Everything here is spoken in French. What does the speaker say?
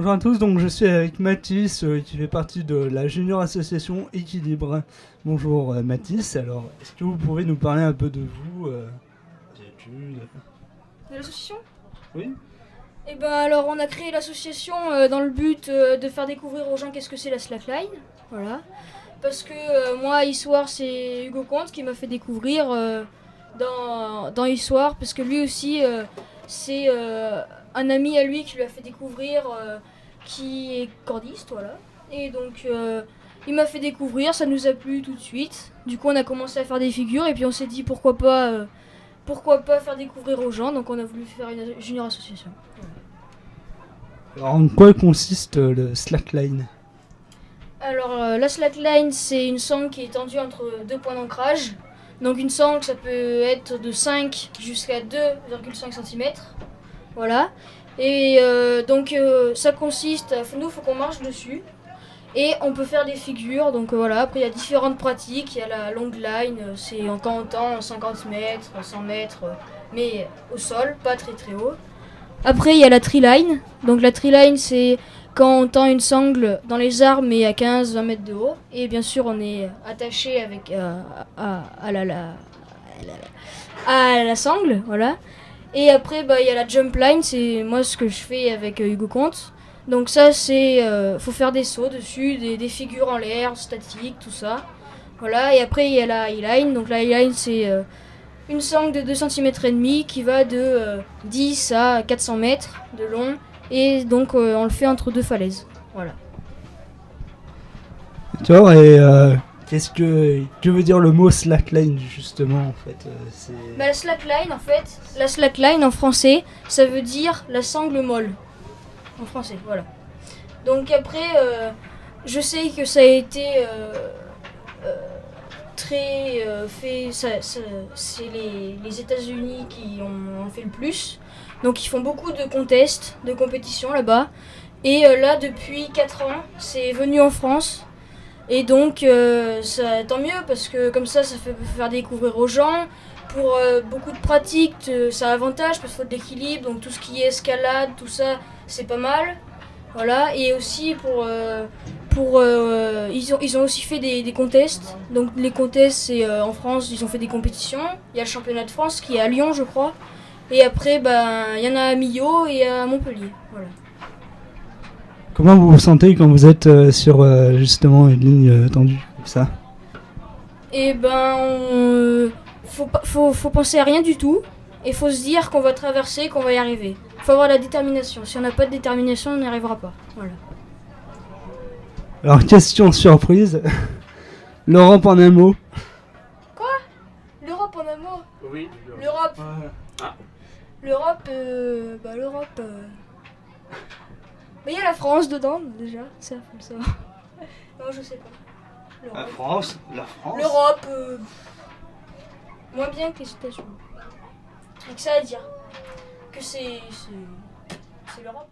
Bonjour à tous, donc je suis avec Mathis qui fait partie de la Junior Association Équilibre. Bonjour Mathis, alors est-ce que vous pouvez nous parler un peu de vous, des études? De l'association? Oui. Et ben alors on a créé l'association dans le but de faire découvrir aux gens qu'est-ce que c'est la slackline. Voilà. Parce que moi, Histoire, c'est Hugo Comte qui m'a fait découvrir dans Histoire, parce que lui aussi, c'est un ami à lui qui lui a fait découvrir, qui est cordiste, voilà. Et donc, il m'a fait découvrir, ça nous a plu tout de suite. Du coup, on a commencé à faire des figures, et puis on s'est dit pourquoi pas faire découvrir aux gens, donc on a voulu faire une junior association. Alors en quoi consiste le slackline? Alors la slackline, c'est une sangle qui est tendue entre deux points d'ancrage. Donc une sangle, ça peut être de 5 jusqu'à 2,5 cm. Voilà. Et ça consiste, nous, il faut qu'on marche dessus. Et on peut faire des figures, donc voilà. Après, il y a différentes pratiques. Il y a la long line, c'est en temps 50 mètres, 100 mètres, mais au sol, pas très très haut. Après, il y a la tree line. Donc la tree line, c'est quand on tend une sangle dans les arbres, mais à 15-20 mètres de haut. Et bien sûr, on est attaché avec, à la sangle, voilà. Et après, il y a la jump line, c'est moi ce que je fais avec Hugo Comte. Donc ça, c'est faut faire des sauts dessus, des figures en l'air, statiques, tout ça. Voilà. Et après, il y a la e-line. Donc la e-line, c'est une sangle de 2 cm et demi qui va de 10 à 400 mètres de long. Et donc on le fait entre deux falaises. Voilà. D'accord, et que veut dire le mot slackline justement en fait La slackline en français, ça veut dire la sangle molle. En français, voilà. Donc après, je sais que ça a été très fait. C'est les États-Unis qui en ont fait le plus. Donc ils font beaucoup de contests, de compétitions là-bas. Et là, depuis 4 ans, c'est venu en France. Et donc, tant mieux, parce que comme ça fait faire découvrir aux gens. Pour beaucoup de pratiques, ça a avantage, parce qu'il faut de l'équilibre. Donc tout ce qui est escalade, tout ça, c'est pas mal. Voilà, et aussi ils ont aussi fait des contests. Donc les contests, c'est en France, ils ont fait des compétitions. Il y a le championnat de France qui est à Lyon, je crois. Et après, il y en a à Millau et à Montpellier. Voilà. Comment vous vous sentez quand vous êtes sur justement une ligne tendue comme ça? Et faut penser à rien du tout. Et faut se dire qu'on va traverser, qu'on va y arriver. Faut avoir la détermination. Si on n'a pas de détermination, on n'y arrivera pas. Voilà. Alors question surprise, l'Europe en un mot. Quoi? L'Europe en un mot? Oui. L'Europe. Ah. L'Europe, il y a la France dedans, déjà. Ça, faut le savoir. Non, je sais pas. La France. L'Europe, moins bien que les États-Unis. Et que ça à dire. Que c'est l'Europe.